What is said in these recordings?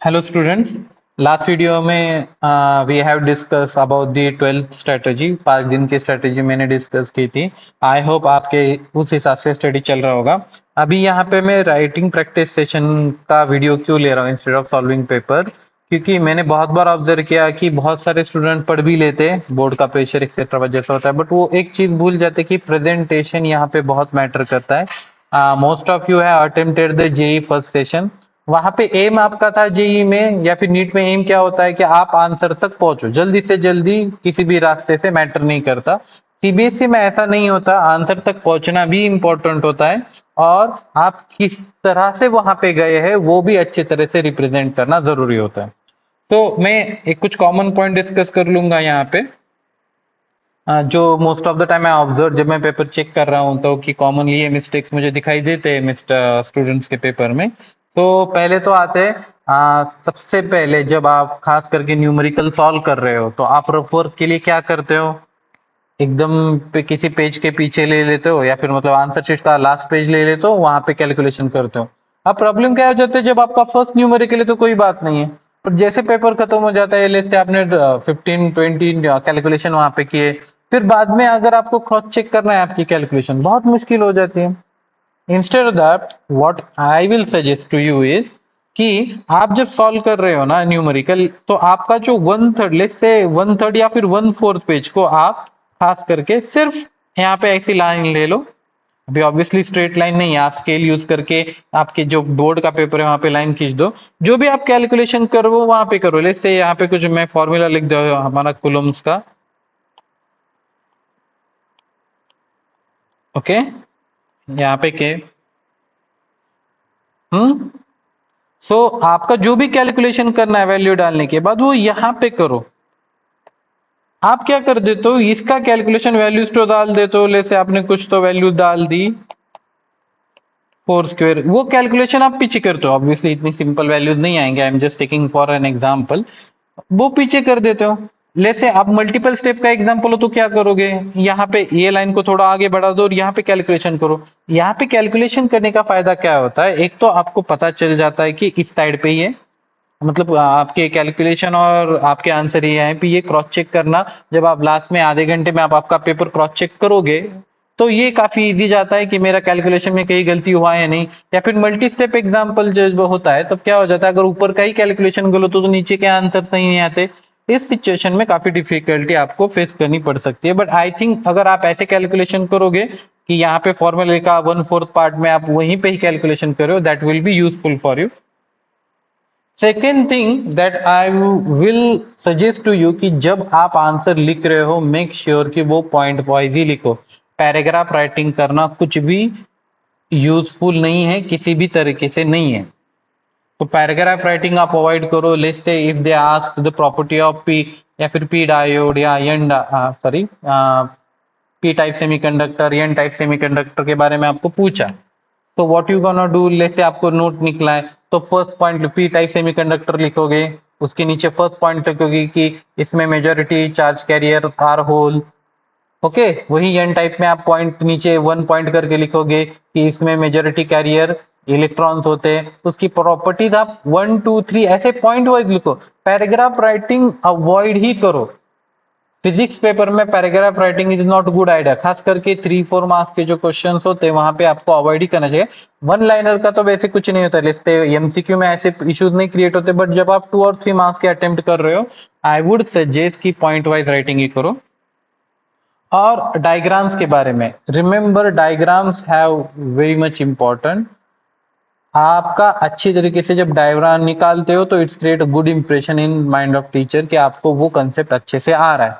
Hello students. Last video में we have discuss about the 12th strategy. 5 दिन की strategy मैंने डिस्कस की थी। आई होप आपके उस हिसाब से स्टडी चल रहा होगा। अभी यहाँ पे मैं राइटिंग प्रैक्टिस सेशन का वीडियो क्यों ले रहा हूँ इंस्टेड ऑफ सॉल्विंग पेपर, क्योंकि मैंने बहुत बार ऑब्जर्व किया कि बहुत सारे स्टूडेंट पढ़ भी लेते हैं, बोर्ड का प्रेशर एक्सेट्रा वजह से होता है, बट वो एक चीज भूल जाते हैं कि प्रेजेंटेशन यहाँ पे बहुत मैटर करता है। Most of you have attempted the JEE first session. वहां पे एम आपका था जेई में या फिर नीट में, एम क्या होता है कि आप आंसर तक पहुंचो जल्दी से जल्दी, किसी भी रास्ते से मैटर नहीं करता। सीबीएसई में ऐसा नहीं होता, आंसर तक पहुंचना भी इंपॉर्टेंट होता है और आप किस तरह से वहां पे गए हैं वो भी अच्छी तरह से रिप्रेजेंट करना जरूरी होता है। तो मैं एक कुछ कॉमन पॉइंट डिस्कस कर लूंगा यहाँ पे। जो मोस्ट ऑफ द टाइम मैं ऑब्जर्व जब मैं पेपर चेक कर रहा हूँ तो कि कॉमनली ये मिस्टेक्स मुझे दिखाई देते हैं मिस्टर स्टूडेंट्स के पेपर में। तो पहले तो आते हैं, सबसे पहले जब आप खास करके न्यूमेरिकल सॉल्व कर रहे हो तो आप रफ वर्क के लिए क्या करते हो, एकदम पे किसी पेज के पीछे ले लेते हो या फिर मतलब आंसर शीट का लास्ट पेज ले लेते हो, वहां पे कैलकुलेशन करते हो। अब प्रॉब्लम क्या हो जाती है, जब आपका फर्स्ट न्यूमेरिकल है तो कोई बात नहीं है, पर जैसे पेपर खत्म हो जाता है, लेते आपने 15-20 कैलकुलेशन वहां पे किए, फिर बाद में अगर आपको क्रॉस चेक करना है आपकी कैलकुलेशन बहुत मुश्किल हो जाती है। Instead of that what I will suggest to you is कि आप जब सॉल्व कर रहे हो ना न्यूमेरिकल, तो आपका जो 1/3, लेट्स से 1/3 या फिर 1/4 पेज को आप खास करके सिर्फ यहाँ पे ऐसी लाइन ले लो। अभी ऑब्वियसली स्ट्रेट लाइन नहीं है, आप स्केल यूज करके आपके जो बोर्ड का पेपर है वहां पे लाइन खींच दो। जो भी आप कैलकुलेशन करो वहां पे करो। लेट्स से यहाँ पे कुछ मैं फॉर्मूला लिख दो हमारा कुलम्स का। ओके, यहाँ पे के सो आपका जो भी कैलकुलेशन करना है वैल्यू डालने के बाद वो यहाँ पे करो। आप क्या कर देते हो, इसका कैलकुलेशन वैल्यूज तो डाल देते हो, जैसे आपने कुछ तो वैल्यू डाल दी 4 स्क्वायर, वो कैलकुलेशन आप पीछे करते हो। ऑब्वियसली इतनी सिंपल वैल्यूज नहीं आएंगे, I am just taking for an example. वो पीछे कर देते हो। जैसे आप मल्टीपल स्टेप का एग्जांपल हो तो क्या करोगे, यहाँ पे ये लाइन को थोड़ा आगे बढ़ा दो और यहाँ पे कैलकुलेशन करो। यहाँ पे कैलकुलेशन करने का फायदा क्या होता है, एक तो आपको पता चल जाता है कि इस साइड पे ही है, मतलब आपके कैलकुलेशन और आपके आंसर ये है, ये क्रॉस चेक करना। जब आप लास्ट में आधे घंटे में आप आपका पेपर क्रॉस चेक करोगे तो ये काफी इजी जाता है कि मेरा कैलकुलेशन में कहीं गलती हुआ है या नहीं। या फिर मल्टी स्टेप एग्जाम्पल जो होता है तब क्या हो जाता है, अगर ऊपर का ही कैलकुलेशन गलत हो तो नीचे के आंसर सही नहीं आते। इस सिचुएशन में काफी डिफिकल्टी आपको फेस करनी पड़ सकती है, बट आई थिंक अगर आप ऐसे कैलकुलेशन करोगे कि यहाँ पे फॉर्मूले का 1/4 पार्ट में आप वहीं पे ही कैलकुलेशन करो, that will be useful for you. Second thing that I will suggest to you कि जब आप आंसर लिख रहे हो मेक श्योर कि वो पॉइंट वाइज ही लिखो। पैराग्राफ राइटिंग करना कुछ भी यूजफुल नहीं है, किसी भी तरीके से नहीं है। तो पैराग्राफ राइटिंग आप अवॉइड करो। Let's say if they ask the property of P या फिर पी डायोड या N sorry P type semiconductor N type semiconductor के बारे में आपको पूछा, तो what you gonna do, let's say आपको नोट निकला है तो first point P type semiconductor लिखोगे, उसके नीचे फर्स्ट पॉइंट लिखोगे कि इसमें majority charge carrier are hole. Okay, वही एन टाइप में आप पॉइंट नीचे 1 पॉइंट करके लिखोगे कि इसमें मेजॉरिटी कैरियर इलेक्ट्रॉन्स होते हैं। उसकी प्रॉपर्टीज आप 1 2 3 ऐसे पॉइंट वाइज लिखो। पैराग्राफ राइटिंग अवॉइड ही करो। फिजिक्स पेपर में paragraph writing is not good idea, खास करके 3-4 मार्क्स के जो क्वेश्चंस होते हैं वहां पे आपको अवॉइड ही करना चाहिए। वन लाइनर का तो वैसे कुछ नहीं होता, जैसे एमसीक्यू में ऐसे इश्यूज नहीं क्रिएट होते, बट जब आप 2 और 3 मार्क्स के अटेम्प्ट कर रहे हो आई वुड सजेस्ट की पॉइंट वाइज राइटिंग ही करो। और डायग्राम्स के बारे में remember, diagrams have very much important. आपका अच्छी तरीके से जब डायग्राम निकालते हो तो it's create a good impression in mind of teacher कि आपको वो कंसेप्ट अच्छे से आ रहा है।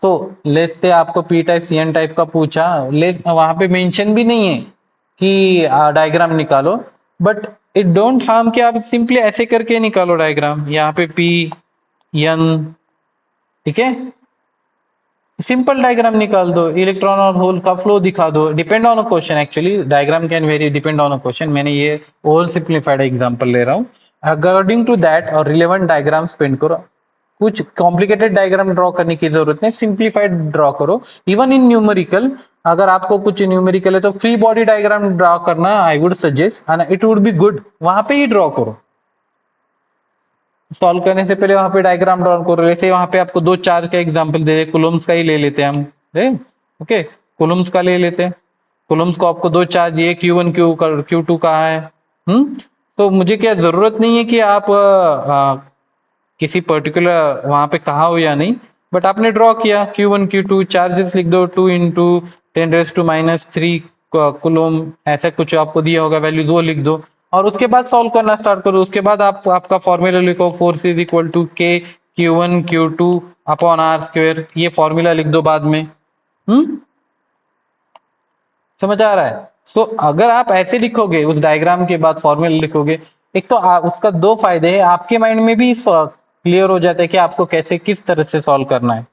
सो लेट्स से आपको P type C N type का पूछा, लेट वहां पे मेंशन भी नहीं है कि डायग्राम निकालो, बट इट डोंट हार्म कि आप सिंपली ऐसे करके निकालो डायग्राम। यहाँ पे पी एन, ठीक है, सिंपल डायग्राम निकाल दो, इलेक्ट्रॉन और होल का फ्लो दिखा दो। Depend on a question, actually diagram can very depend on a question. मैंने ये ओवर सिंप्लीफाइड एग्जांपल ले रहा हूँ। अकॉर्डिंग टू दैट और रिलेवेंट डायग्राम स्पेंड करो। कुछ कॉम्प्लिकेटेड डायग्राम ड्रॉ करने की जरूरत नहीं, सिंप्लीफाइड ड्रॉ करो। इवन इन न्यूमेरिकल, अगर आपको कुछ न्यूमेरिकल है तो फ्री बॉडी डायग्राम ड्रॉ करना I would suggest, and it would be good, वहां पे ही ड्रॉ करो। सॉल्व करने से पहले वहां पे डायग्राम ड्रॉ करो। जैसे वहां पे आपको दो चार्ज का एग्जांपल दे दे, कूलम्स का ही ले लेते हैं हम, ओके, कूलम्स का ले लेते हैं। कूलम्स को आपको दो चार्ज, ये Q1 Q2 कहाँ है, तो मुझे क्या जरूरत नहीं है कि आप किसी पर्टिकुलर वहां पे कहा हो या नहीं, बट आपने ड्रॉ किया Q1 Q2, चार्जेस लिख दो 2 इंटू 10⁻³ कूलम, ऐसा कुछ आपको दिया होगा वैल्यूज, वो लिख दो और उसके बाद सॉल्व करना स्टार्ट करो। उसके बाद आप आपका फॉर्मूला लिखो, force is equal to K Q1 Q2 upon R², ये फॉर्मूला लिख दो बाद में। समझ आ रहा है? सो अगर आप ऐसे लिखोगे, उस डायग्राम के बाद फॉर्मूला लिखोगे, एक तो उसका दो फायदे है, आपके माइंड में भी क्लियर हो जाता है कि आपको कैसे किस तरह से सॉल्व करना है।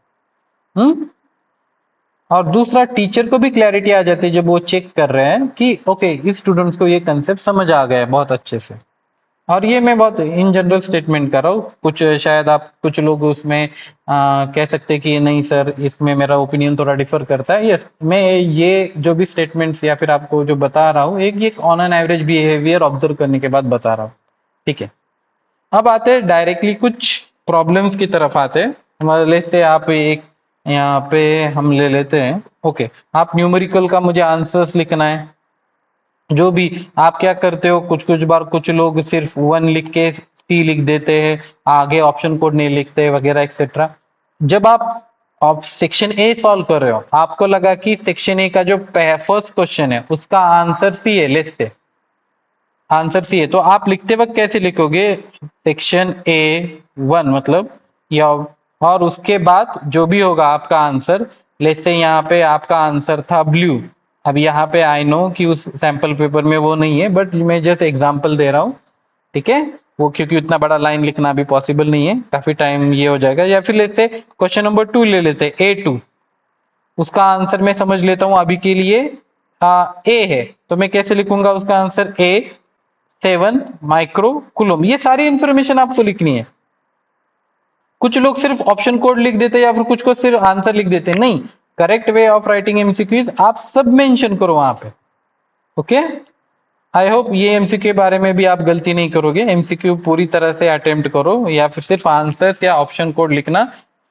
और दूसरा, टीचर को भी क्लैरिटी आ जाती है जब वो चेक कर रहे हैं कि ओके, इस स्टूडेंट्स को ये कंसेप्ट समझ आ गया है बहुत अच्छे से। और ये मैं बहुत इन जनरल स्टेटमेंट कर रहा हूँ, कुछ शायद आप कुछ लोग उसमें कह सकते हैं कि नहीं सर, इसमें मेरा ओपिनियन थोड़ा डिफर करता है। यस, मैं ये जो भी स्टेटमेंट्स या फिर आपको जो बता रहा हूँ, एक on an average behaviour observe करने के बाद बता रहा हूँ, ठीक है। अब आते हैं डायरेक्टली कुछ प्रॉब्लम्स की तरफ आते हैं। मान से आप एक यहाँ पे हम ले लेते हैं, ओके, आप न्यूमेरिकल का मुझे आंसर्स लिखना है। जो भी आप क्या करते हो, कुछ कुछ बार कुछ लोग सिर्फ 1 लिख के C लिख देते हैं, आगे ऑप्शन कोड नहीं लिखते वगैरह एक्सेट्रा। जब आप सेक्शन ए सॉल्व कर रहे हो, आपको लगा कि सेक्शन ए का जो फर्स्ट क्वेश्चन है उसका आंसर सी है, लेट्स से आंसर सी है, तो आप लिखते वक्त कैसे लिखोगे, सेक्शन A1 मतलब, या और उसके बाद जो भी होगा आपका आंसर, लेट्स से यहाँ पे आपका आंसर था ब्लू। अब यहाँ पे आई नो कि उस सैंपल पेपर में वो नहीं है, बट मैं जस्ट एग्जांपल दे रहा हूँ, ठीक है। वो क्योंकि उतना बड़ा लाइन लिखना भी पॉसिबल नहीं है, काफी टाइम ये हो जाएगा। या फिर लेते क्वेश्चन नंबर 2 ले लेते, A2, उसका आंसर मैं समझ लेता हूँ अभी के लिए ए है, तो मैं कैसे लिखूंगा उसका आंसर, A7 माइक्रो कूलम। ये सारी इंफॉर्मेशन आपको लिखनी है। कुछ लोग सिर्फ ऑप्शन कोड लिख देते हैं या फिर कुछ को सिर्फ आंसर लिख देते हैं, नहीं, correct way of writing MCQs आप सब मेंशन करो वहां पे, ओके। आई होप ये एमसीक्यू के बारे में भी आप गलती नहीं करोगे, एमसीक्यू पूरी तरह से अटेम्प्ट करो, या फिर सिर्फ आंसर या ऑप्शन कोड लिखना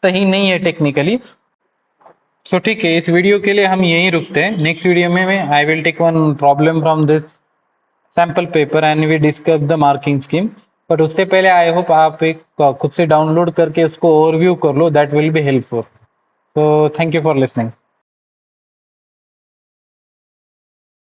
सही नहीं है टेक्निकली। सो ठीक है, इस वीडियो के लिए हम यहीं रुकते हैं। नेक्स्ट वीडियो में मैं I will take one problem from this sample paper and we discuss the marking scheme. But उससे पहले आई होप आप एक खुद से डाउनलोड करके उसको ओवरव्यू कर लो, that will be helpful. So thank you for listening.